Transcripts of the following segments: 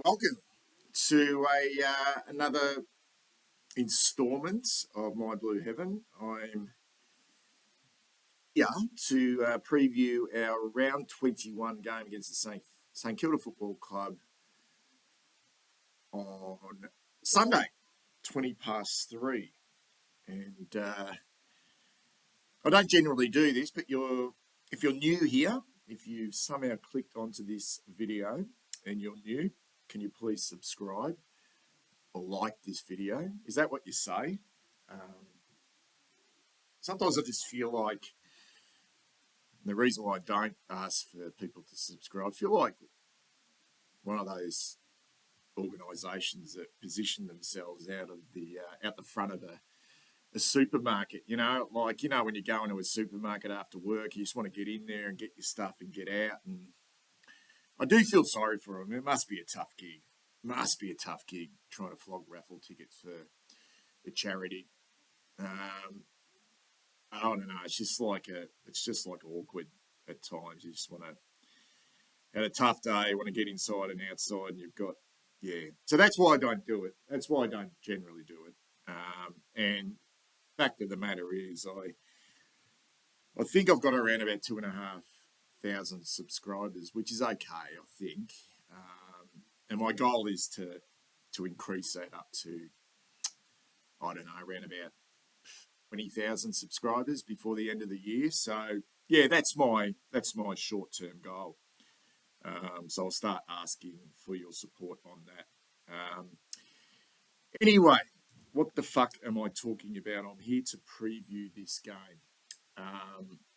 Welcome to another instalment of My Blue Heaven. I'm here to preview our round 21 game against the St Kilda Football Club on Sunday, 3:20. And I don't generally do this, but if you're new here, if you've somehow clicked onto this video and you're new, can you please subscribe or like this video? Is that what you say? Sometimes I just feel like the reason why I don't ask for people to subscribe, I feel like one of those organisations that position themselves out the front of a supermarket. When you go into a supermarket after work, you just want to get in there and get your stuff and get out. And I do feel sorry for them. It must be a tough gig. Trying to flog raffle tickets for a charity. I don't know. It's just like awkward at times. You just want to had a tough day, want to get inside and outside, and you've got So that's why I don't do it. That's why I don't generally do it. And fact of the matter is, I think I've got around about 2,500 subscribers, which is okay, I think. And my goal is to increase that up to, I don't know, around about 20,000 subscribers before the end of the year. So yeah, that's my short-term goal. So I'll start asking for your support on that. Anyway, what the fuck am I talking about? I'm here to preview this game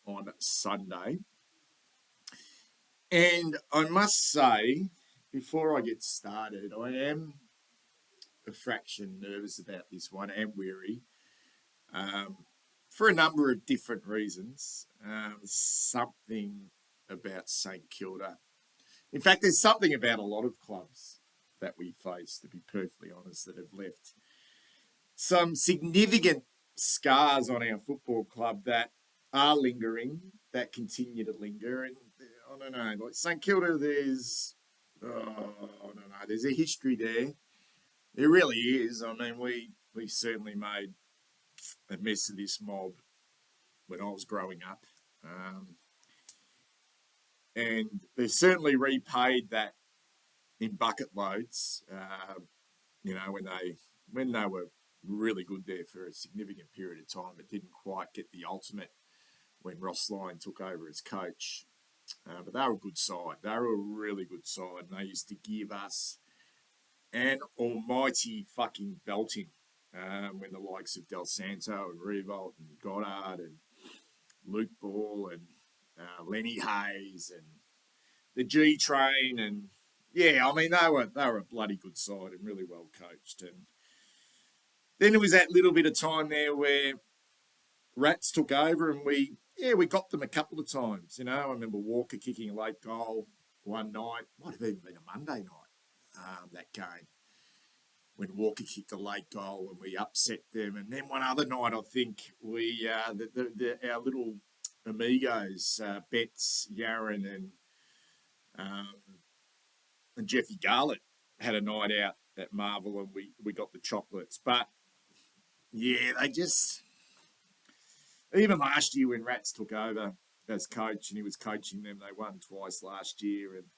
on Sunday. And I must say, before I get started, I am a fraction nervous about this one and weary. For a number of different reasons. Something about St Kilda. In fact, there's something about a lot of clubs that we face, to be perfectly honest, that have left some significant scars on our football club that are lingering, that continue to linger. And I don't know, like St Kilda, there's a history there. There really is. I mean, we certainly made a mess of this mob when I was growing up. And they've certainly repaid that in bucket loads, when they were really good there for a significant period of time, but didn't quite get the ultimate when Ross Lyon took over as coach. But they were a good side. They were a really good side, and they used to give us an almighty fucking belting when the likes of Del Santo and Revolt and Goddard and Luke Ball and Lenny Hayes and the G Train, and yeah, I mean they were a bloody good side and really well coached. And then there was that little bit of time there where Rats took over, and we got them a couple of times. I remember Walker kicking a late goal one night, might have even been a Monday night, that game, when Walker kicked a late goal and we upset them. And then one other night, I think we our little amigos, Betts, Yaron, and Jeffy Garlett had a night out at Marvel, and we got the chocolates. But yeah, they just, even last year when Rats took over as coach and he was coaching them, they won twice last year, and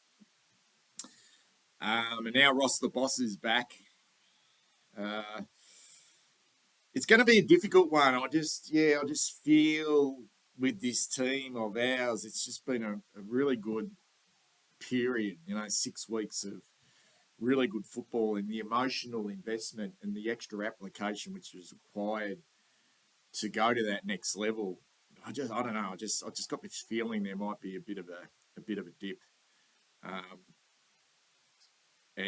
now Ross the Boss is back. It's going to be a difficult one. I just feel with this team of ours, it's just been a really good period. 6 weeks of really good football, and the emotional investment and the extra application which is required to go to that next level. I don't know. I just got this feeling there might be a bit of a dip. And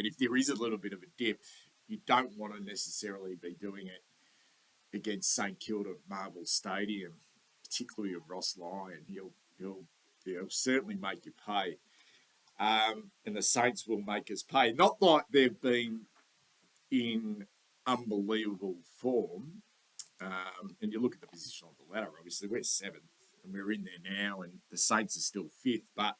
if there is a little bit of a dip, you don't want to necessarily be doing it against St Kilda at Marvel Stadium, particularly of Ross Lyon. He'll certainly make you pay. And the Saints will make us pay. Not like they've been in unbelievable form. And you look at the position on the ladder, obviously we're 7th and we're in there now, and the Saints are still 5th. But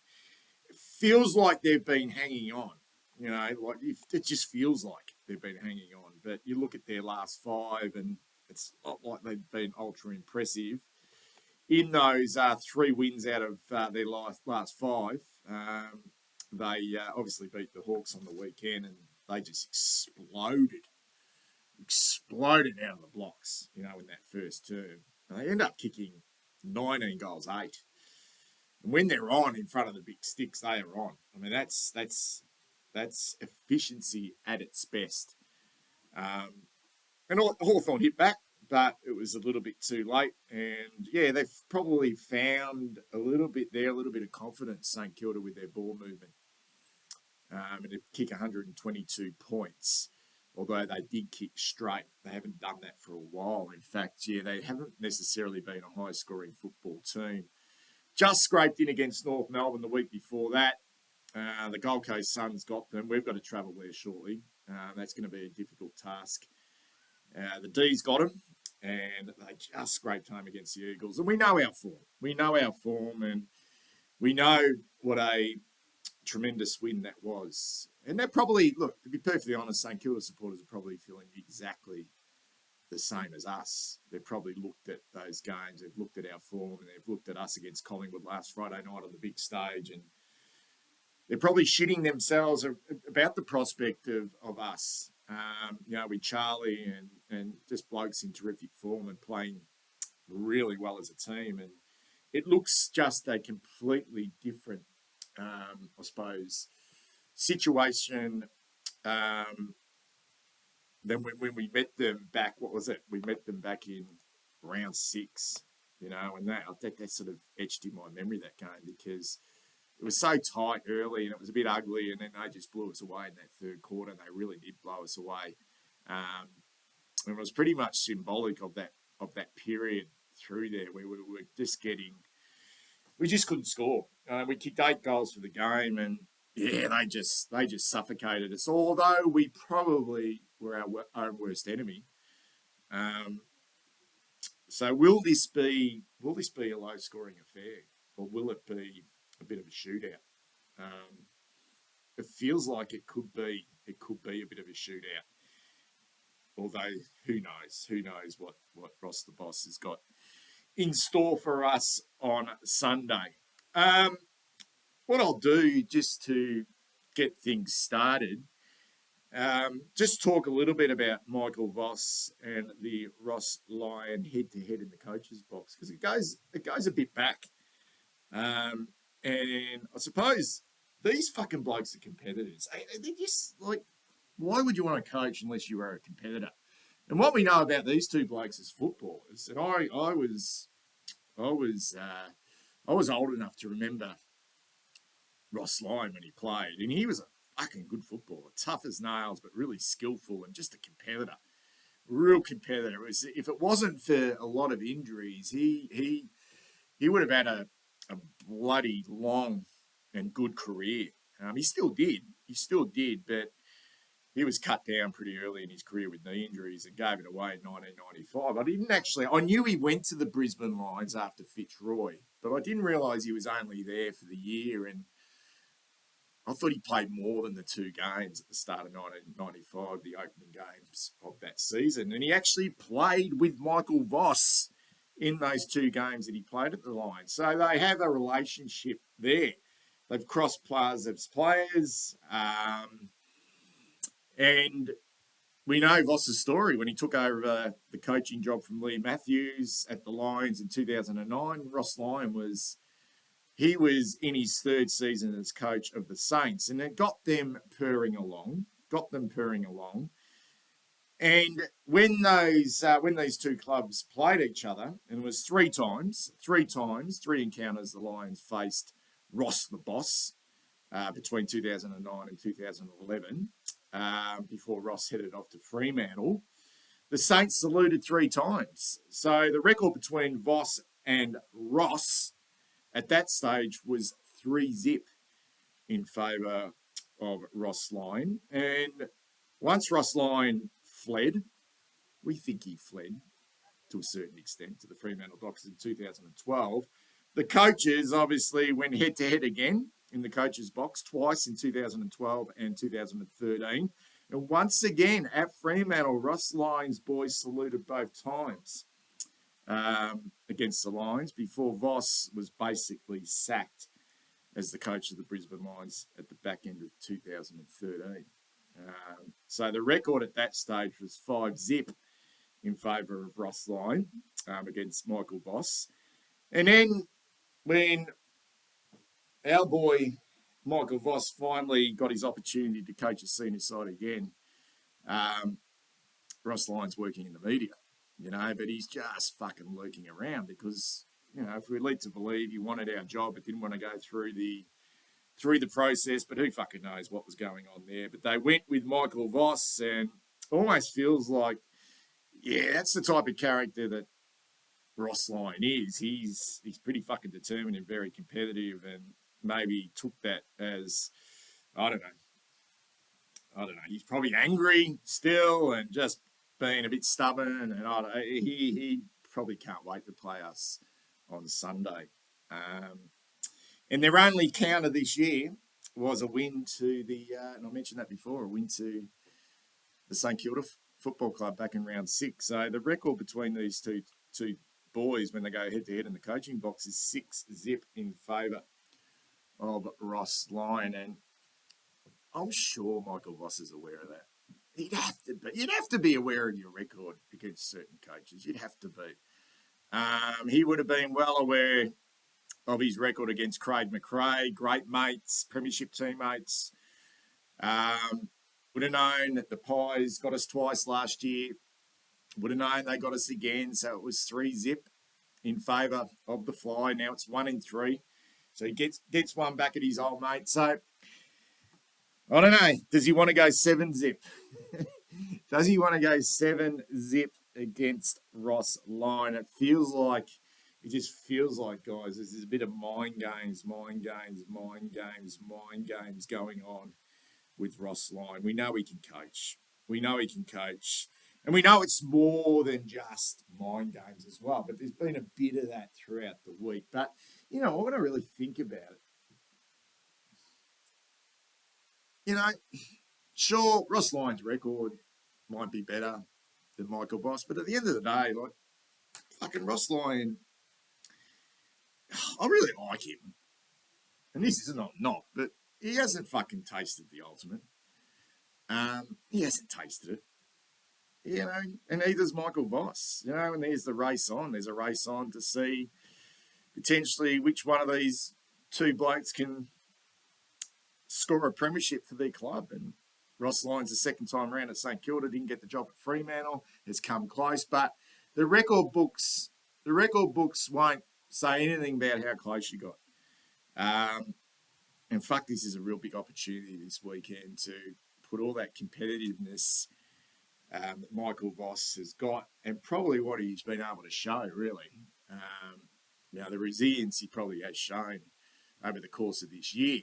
it feels like they've been hanging on. You know, like it just feels like they've been hanging on. But you look at their last 5, and it's not like they've been ultra impressive. In those 3 wins out of their last 5, they obviously beat the Hawks on the weekend, and they just exploded out of the blocks, you know, in that first term. And they end up kicking 19 goals, 8. And when they're on in front of the big sticks, they are on. I mean, that's efficiency at its best. And Hawthorn hit back, but it was a little bit too late. And yeah, they've probably found a little bit of confidence, St Kilda, with their ball movement. And to kick 122 points, although they did kick straight, they haven't done that for a while. In fact, yeah, they haven't necessarily been a high-scoring football team. Just scraped in against North Melbourne the week before that. The Gold Coast Suns got them. We've got to travel there shortly. That's going to be a difficult task. The D's got them, and they just scraped home against the Eagles. And we know our form. And we know what a tremendous win that was. And they're probably, look, to be perfectly honest, St Kilda supporters are probably feeling exactly the same as us. They've probably looked at those games, they've looked at our form, and they've looked at us against Collingwood last Friday night on the big stage, and they're probably shitting themselves about the prospect of us. You know, with Charlie and just blokes in terrific form and playing really well as a team. And it looks just a completely different, I suppose, situation than when we met them back. What was it? We met them back in round 6, you know, and that sort of etched in my memory, that game, because it was so tight early and it was a bit ugly, and then they just blew us away in that third quarter, and they really did blow us away. And it was pretty much symbolic of that period through there where we were just we just couldn't score. We kicked 8 goals for the game, and yeah, they just suffocated us. Although we probably were our own worst enemy. So will this be a low scoring affair, or will it be a bit of a shootout? It feels like it could be a bit of a shootout. Although who knows what Ross the Boss has got in store for us on Sunday. What I'll do, just to get things started, just talk a little bit about Michael Voss and the Ross Lyon head-to-head in the coach's box, because it goes a bit back. And I suppose these fucking blokes are competitors. They're just like, why would you want to coach unless you are a competitor? And what we know about these two blokes as footballers, and I was old enough to remember Ross Lyon when he played, and he was a fucking good footballer, tough as nails, but really skillful and just a competitor, real competitor. If it wasn't for a lot of injuries, he would have had a bloody long and good career. He still did, but he was cut down pretty early in his career with knee injuries and gave it away in 1995. I knew he went to the Brisbane Lions after Fitzroy, but I didn't realise he was only there for the year, and I thought he played more than the 2 games at the start of 1995, the opening games of that season. And he actually played with Michael Voss in those 2 games that he played at the Lions. So they have a relationship there. They've crossed paths as players. And we know Voss's story when he took over the coaching job from Lee Matthews at the Lions in 2009. Ross Lyon was in his 3rd season as coach of the Saints, and it got them purring along. And when these 2 clubs played each other, and it was 3 encounters, the Lions faced Ross the Boss between 2009 and 2011, before Ross headed off to Fremantle. The Saints saluted 3 times. So the record between Voss and Ross at that stage was 3-0 in favour of Ross Lyon. And once Ross Lyon fled, we think he fled to a certain extent to the Fremantle Dockers in 2012, The coaches obviously went head-to-head again in the coaches' box twice in 2012 and 2013. And once again, at Fremantle, Ross Lyons' boys saluted both times against the Lions before Voss was basically sacked as the coach of the Brisbane Lions at the back end of 2013. So the record at that stage was 5-0 in favour of Ross Lyon against Michael Voss. And then when our boy Michael Voss finally got his opportunity to coach a senior side again, Ross Lyon's working in the media, but he's just fucking lurking around because, if we're led to believe he wanted our job but didn't want to go through the process, but who fucking knows what was going on there. But they went with Michael Voss, and almost feels like, that's the type of character that Ross Lyon is. He's pretty fucking determined and very competitive, and maybe took that as, I don't know. He's probably angry still and just being a bit stubborn, and he probably can't wait to play us on Sunday. And their only counter this year was a win to and I mentioned that before, a win to the St Kilda Football Club back in round 6. So the record between these two boys when they go head-to-head in the coaching box is 6-0 in favour of Ross Lyon. And I'm sure Michael Voss is aware of that. You'd have to be aware of your record against certain coaches. You'd have to be. He would have been well aware of his record against Craig McRae, great mates, premiership teammates. Would have known that the Pies got us twice last year. Would have known they got us again. So it was 3-0 in favour of the Fly. Now it's 1-3. So he gets one back at his old mate. So I don't know. Does he want to go 7-0? Does he want to go 7-0 against Ross Lyon? It just feels like, guys, there's a bit of mind games going on with Ross Lyon. We know he can coach. And we know it's more than just mind games as well. But there's been a bit of that throughout the week. But, I want to really think about it. Sure, Ross Lyon's record might be better than Michael Voss. But at the end of the day, fucking Ross Lyon, I really like him. And this is not, but he hasn't fucking tasted the ultimate. He hasn't tasted it. And neither's Michael Voss. And there's the race on. There's a race on to see potentially which one of these two blokes can score a premiership for their club. And Ross Lyon's the second time round at St Kilda, didn't get the job at Fremantle, has come close. But the record books won't say anything about how close you got. In fact, this is a real big opportunity this weekend to put all that competitiveness that Michael Voss has got, and probably what he's been able to show, really. The resilience he probably has shown over the course of this year,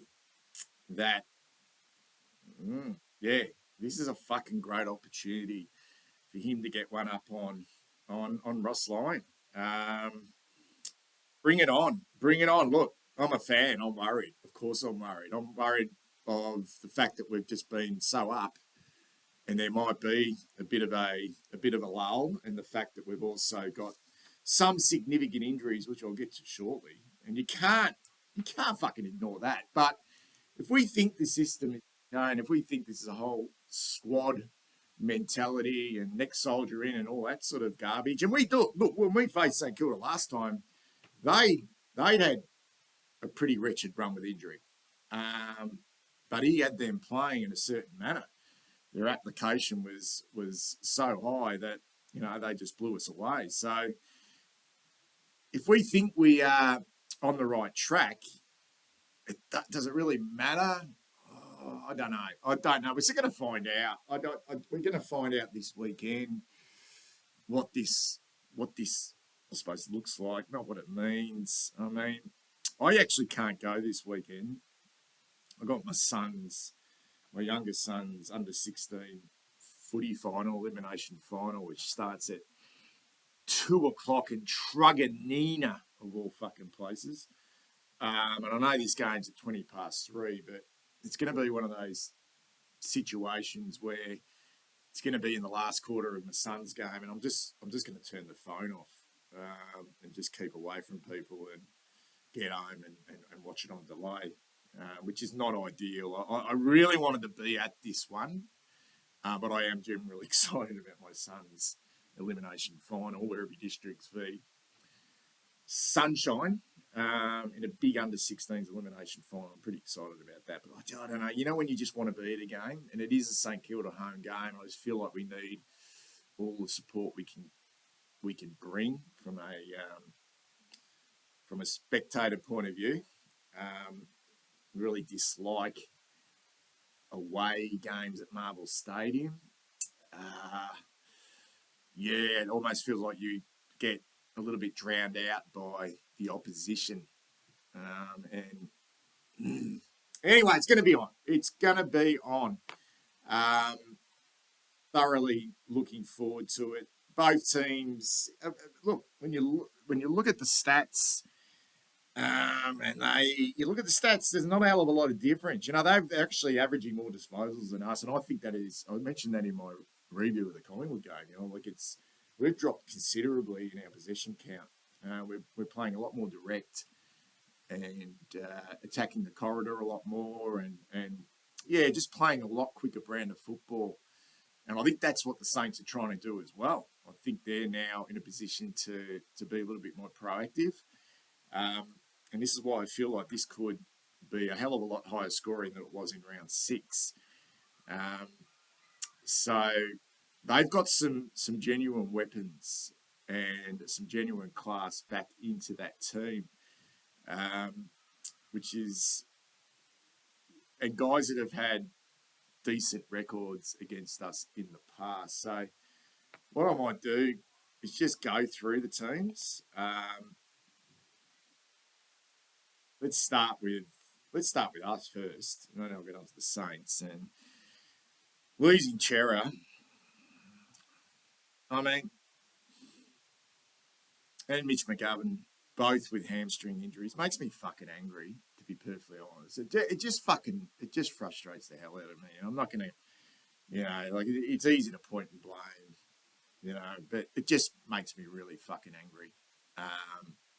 that, this is a fucking great opportunity for him to get one up on Ross Lyon. Bring it on. Look, I'm a fan. I'm worried. Of course I'm worried. I'm worried of the fact that we've just been so up, and there might be a bit of a lull, and the fact that we've also got some significant injuries, which I'll get to shortly. And you can't fucking ignore that. But if we think the system, and if we think this is a whole squad mentality and next soldier in and all that sort of garbage, and we do, look, when we faced St Kilda last time, they'd had a pretty wretched run with injury. But he had them playing in a certain manner. Their application was so high that, they just blew us away. So if we think we are on the right track, does it really matter? Oh, I don't know. We're still going to find out. We're going to find out this weekend what this, I suppose, looks like, not what it means. I mean, I actually can't go this weekend. I got my youngest son's under 16 footy final, elimination final, which starts at 2:00 in Truganina of all fucking places. And I know this game's at 3:20, but it's going to be one of those situations where it's going to be in the last quarter of my son's game, and I'm just going to turn the phone off and just keep away from people and get home and watch it on delay, which is not ideal. I really wanted to be at this one, but I am generally excited about my son's elimination final, Werribee Districts v Sunshine, in a big under-16s elimination final. I'm pretty excited about that. But I don't know. You know when you just want to be at a game, and it is a St Kilda home game, I just feel like we need all the support we can bring from a spectator point of view. Really dislike away games at Marvel Stadium. Yeah, it almost feels like you get a little bit drowned out by the opposition. Anyway, it's going to be on. It's going to be on. Thoroughly looking forward to it. Both teams, look, when you look at the stats, you look at the stats, there's not a hell of a lot of difference. You know, they're actually averaging more disposals than us, and I think that is, I mentioned that in my review of the Collingwood game. You know, like we've dropped considerably in our possession count. We're playing a lot more direct and attacking the corridor a lot more, and yeah, just playing a lot quicker brand of football. And I think that's what the Saints are trying to do as well. I think they're now in a position to be a little bit more proactive. And this is why I feel like this could be a hell of a lot higher scoring than it was in round 6. So they've got some genuine weapons and some genuine class back into that team, which is, and guys that have had decent records against us in the past. So what I might do is just go through the teams. Let's start with us first, and then I'll get on to the Saints. And losing Chera, I mean, and Mitch McGovern, both with hamstring injuries, makes me fucking angry, to be perfectly honest. It just frustrates the hell out of me. And I'm not going to, you know, like, it's easy to point and blame, you know, but it just makes me really fucking angry.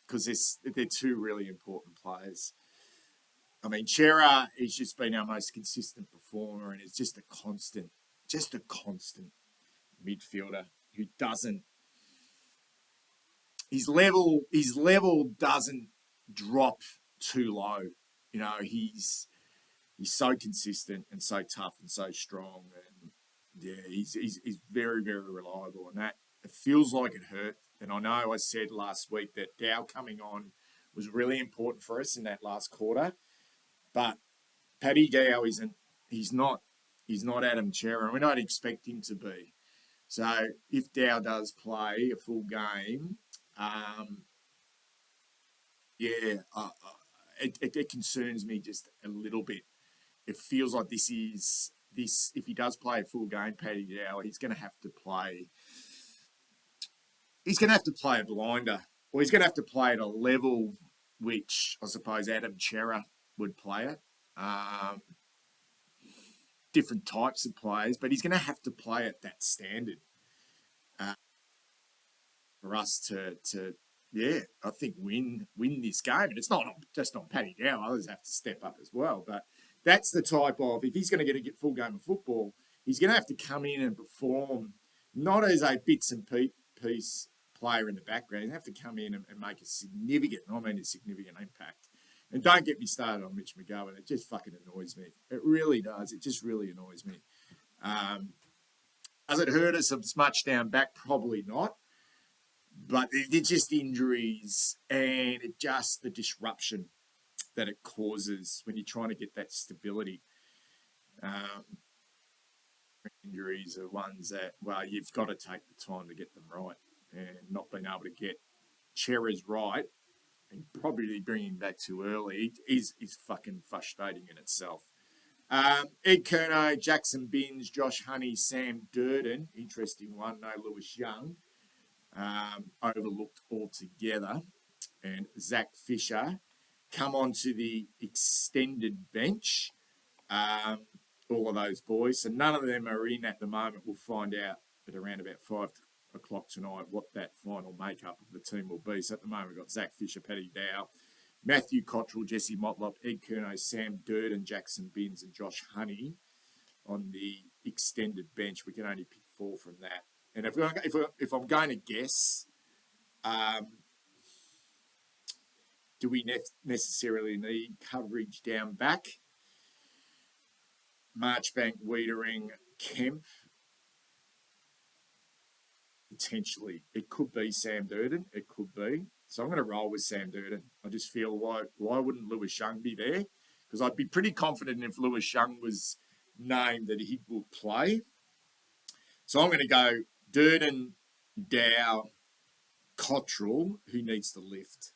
Because they're two really important players. I mean, Chera has just been our most consistent performer, and is just a constant midfielder who doesn't. His level doesn't drop too low. You know, he's so consistent and so tough and so strong, and yeah, he's very, very reliable, and that it feels like it hurt. And I know I said last week that Dow coming on was really important for us in that last quarter, but Paddy Dow he's not Adam Chera, and we don't expect him to be. So if Dow does play a full game, it concerns me just a little bit. It feels like this. If he does play a full game, Paddy Dow, he's going to have to play. He's going to have to play a blinder, or he's going to have to play at a level which I suppose Adam Chera would play at. Different types of players, but he's going to have to play at that standard for us to I think win this game. And it's not just on Paddy Dow; others have to step up as well. But that's the type of, if he's going to get a full game of football, he's going to have to come in and perform not as a bits and piece player in the background. He's going to have to come in and make a significant impact. And don't get me started on Mitch McGovern. It just fucking annoys me. It really does. It just really annoys me. Does it hurt us much down back? Probably not. But they're just injuries, and the disruption that it causes when you're trying to get that stability. Injuries are ones that, well, you've got to take the time to get them right, and not being able to get Chera's right and probably bringing him back too early is fucking frustrating in itself. Ed Curnow, Jackson Binns, Josh Honey, Sam Durden, interesting one, no Lewis Young, overlooked altogether. and Zach Fisher come onto the extended bench. All of those boys. So none of them are in at the moment. We'll find out at around about 5 o'clock tonight what that final makeup of the team will be. So at the moment, we've got Zach Fisher, Paddy Dow, Matthew Cottrell, Jesse Motlop, Ed Curnow, Sam Durden, Jackson Binns, and Josh Honey on the extended bench. We can only pick 4 from that. And if I'm going to guess, do we necessarily need coverage down back? Marchbank, Wiedering, Kemp, potentially. It could be Sam Durden. It could be. So I'm going to roll with Sam Durden. I just feel why wouldn't Lewis Young be there? Because I'd be pretty confident if Lewis Young was named that he would play. So I'm going to go Durden, Dow, Cottrell, who needs to lift.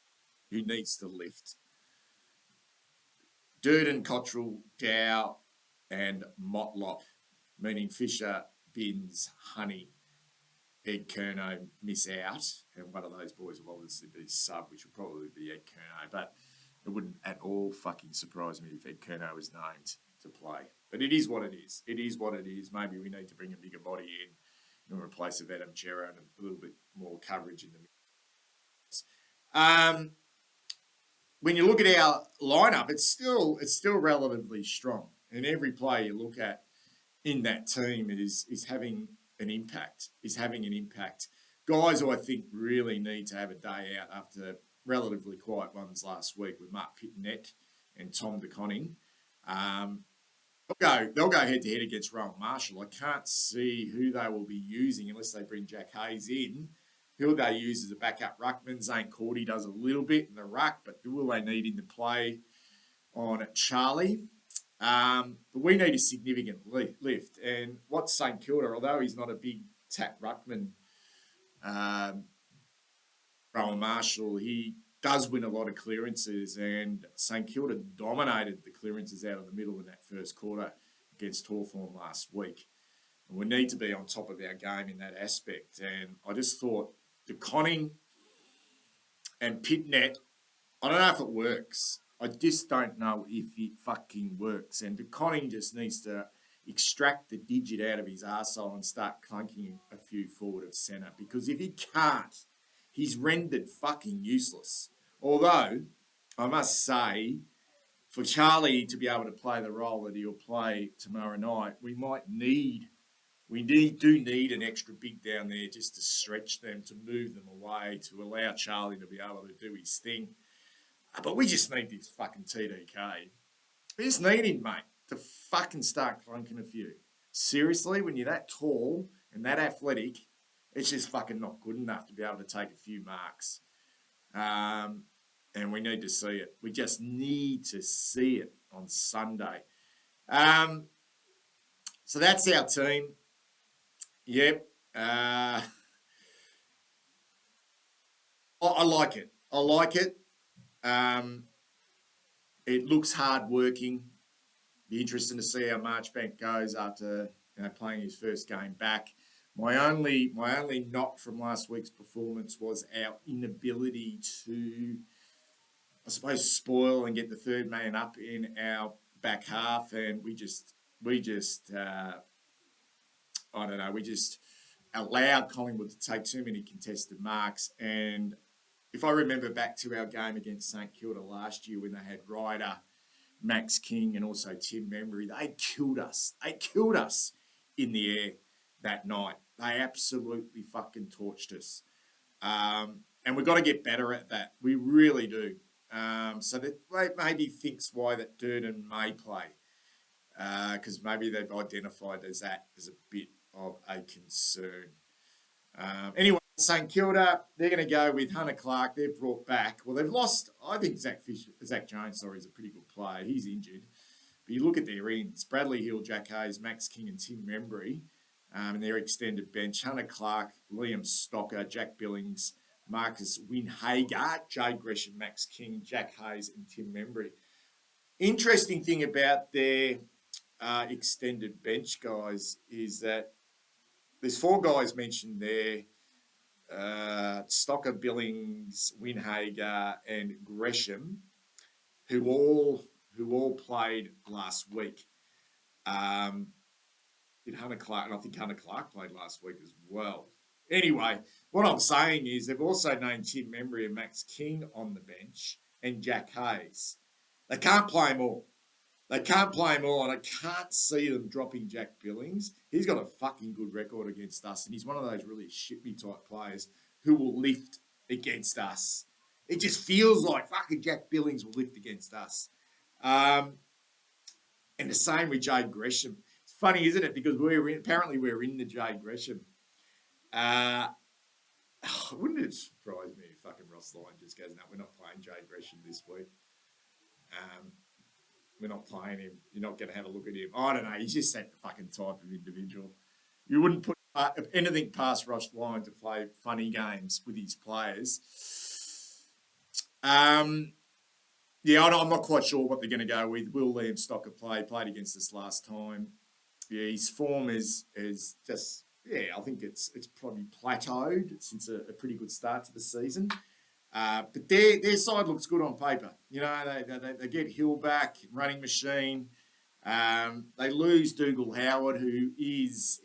Durden, Cottrell, Dow, and Motlop, meaning Fisher, Binns, Honey, Ed Curnow miss out, and one of those boys will obviously be sub, which will probably be Ed Curnow, but it wouldn't at all fucking surprise me if Ed Curnow was named to play. But it is what it is. It is what it is. Maybe we need to bring a bigger body in replace of Adam Chera and a little bit more coverage in the mix. When you look at our lineup, it's still relatively strong. And every player you look at in that team is having an impact. Guys who I think really need to have a day out after relatively quiet ones last week with Mark Pitnet and Tom De Koning. They'll go head to head against Rowan Marshall. I can't see who they will be using unless they bring Jack Hayes in. Who they use as a backup ruckman? Zane Cordy does a little bit in the ruck, but will they need him to play on Charlie? But we need a significant lift. And what's St Kilda, although he's not a big tap ruckman, Rowan Marshall, he does win a lot of clearances, and St Kilda dominated the clearances out of the middle in that first quarter against Hawthorn last week. And we need to be on top of our game in that aspect. And I just thought De Koning and Pitnet, I don't know if it works. I just don't know if it fucking works. And De Koning just needs to extract the digit out of his arsehole and start clunking a few forward of centre. Because if he can't, he's rendered fucking useless. Although, I must say, for Charlie to be able to play the role that he'll play tomorrow night, we do need an extra big down there just to stretch them, to move them away, to allow Charlie to be able to do his thing. But we just need this fucking TDK. We just need him, mate, to fucking start clunking a few. Seriously, when you're that tall and that athletic, it's just fucking not good enough to be able to take a few marks. And we need to see it. We just need to see it on Sunday. So that's our team. Yep. I like it. It looks hard working. Be interesting to see how Marchbank goes after playing his first game back. My only knock from last week's performance was our inability to, I suppose, spoil and get the third man up in our back half, and we just allowed Collingwood to take too many contested marks. And if I remember back to our game against St Kilda last year when they had Ryder, Max King, and also Tim Membry, they killed us. They killed us in the air that night. They absolutely fucking torched us. And we've got to get better at that. We really do. So that maybe thinks why that Durden may play. Because maybe they've identified that as a bit of a concern. Anyway, St Kilda, they're going to go with Hunter Clark. They've brought back. Well, they've lost. I think Zach Jones, is a pretty good player. He's injured. But you look at their ends. Bradley Hill, Jack Hayes, Max King and Tim Membry. And their extended bench. Hunter Clark, Liam Stocker, Jack Billings, Marcus Winhager, Jade Gresham, Max King, Jack Hayes and Tim Membry. Interesting thing about their extended bench, guys, is that there's 4 guys mentioned there Stocker, Billings, Winhager, and Gresham, who all played last week. Did Hunter Clark, and I think Hunter Clark played last week as well. Anyway, what I'm saying is they've also named Tim Membry and Max King on the bench and Jack Hayes. They can't play them all. They can't play him all, and I can't see them dropping Jack Billings. He's got a fucking good record against us, and he's one of those really shit-me type players who will lift against us. It just feels like fucking Jack Billings will lift against us. And the same with Jade Gresham. It's funny, isn't it? Because apparently we're in the Jade Gresham. Wouldn't it surprise me if fucking Ross Lyon just goes, no, we're not playing Jade Gresham this week. We're not playing him. You're not going to have a look at him. I don't know. He's just that fucking type of individual. You wouldn't put anything past Ross Lyon to play funny games with his players. I'm not quite sure what they're going to go with. Will Liam Stocker played against us last time. Yeah, his form is just, I think it's probably plateaued since a pretty good start to the season. But their side looks good on paper. You know, they get Hill back, running machine. They lose Dougal Howard, who is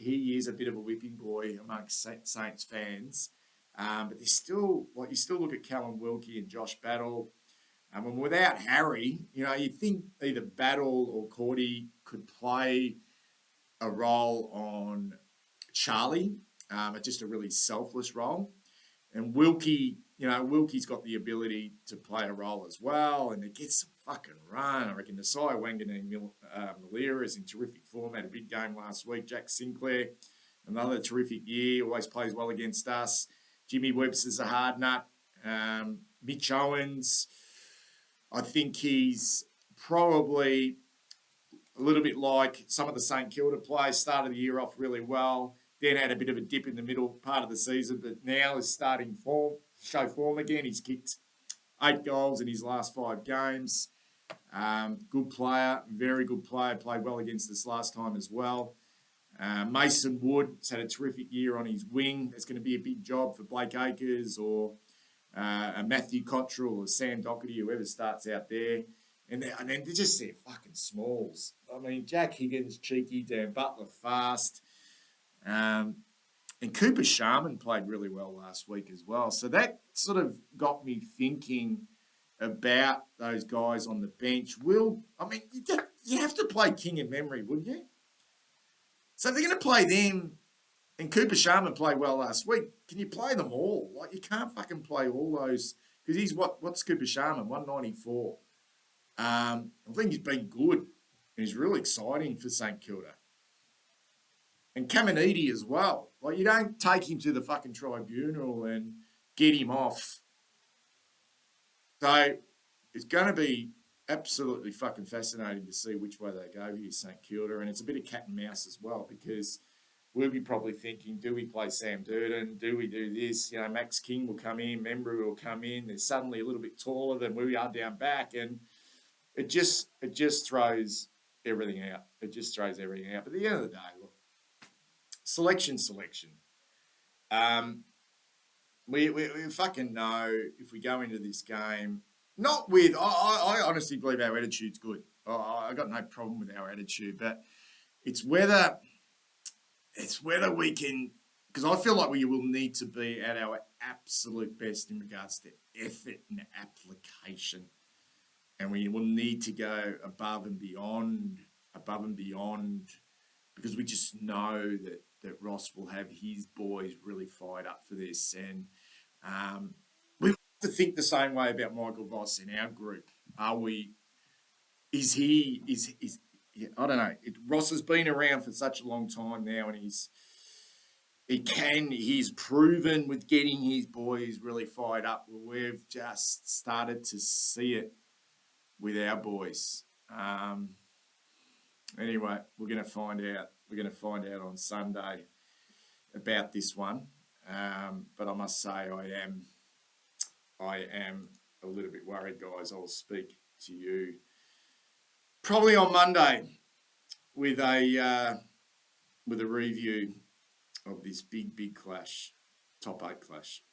a bit of a whipping boy amongst Saints fans. But there's still, you still look at Callum Wilkie and Josh Battle. And without Harry, you know, you think either Battle or Cordy could play a role on Charlie, just a really selfless role. And Wilkie, Wilkie's got the ability to play a role as well, and it gets some fucking run. I reckon Nasai Wanganeen Malia is in terrific form, had a big game last week. Jack Sinclair, another terrific year, always plays well against us. Jimmy Webster's a hard nut. Mitch Owens, I think he's probably a little bit like some of the St Kilda players, started the year off really well, then had a bit of a dip in the middle part of the season, but now is starting show form again. He's kicked 8 goals in his last 5 games. Good player, very good player, played well against us last time as well. Mason Wood has had a terrific year on his wing. It's going to be a big job for Blake Acres or a Matthew Cottrell or Sam Doherty, whoever starts out there. And then they're just their fucking smalls. I mean, Jack Higgins, cheeky, Dan Butler, fast. And Cooper Sharman played really well last week as well. So that sort of got me thinking about those guys on the bench. You have to play King and Memory, wouldn't you? So if they're going to play them, and Cooper Sharman played well last week, can you play them all? Like, you can't fucking play all those, because he's what's Cooper Sharman? 194. I think he's been good, and he's really exciting for St Kilda. And Caminiti as well. Like, you don't take him to the fucking tribunal and get him off. So it's going to be absolutely fucking fascinating to see which way they go here, St Kilda. And it's a bit of cat and mouse as well, because we'll be probably thinking, do we play Sam Durden? Do we do this? You know, Max King will come in, Membry will come in. They're suddenly a little bit taller than we are down back. And it just throws everything out. It just throws everything out. But at the end of the day, look, selection. We fucking know if we go into this game, not with, I honestly believe our attitude's good. I got no problem with our attitude, but it's whether we can, because I feel like we will need to be at our absolute best in regards to effort and application. And we will need to go above and beyond, because we just know that Ross will have his boys really fired up for this. And we have to think the same way about Michael Voss in our group. I don't know. Ross has been around for such a long time now, and he's proven with getting his boys really fired up. We've just started to see it with our boys. Anyway, we're going to find out. We're going to find out on Sunday about this one. But I must say, I am a little bit worried, guys. I'll speak to you probably on Monday with a review of this big clash top 8 clash.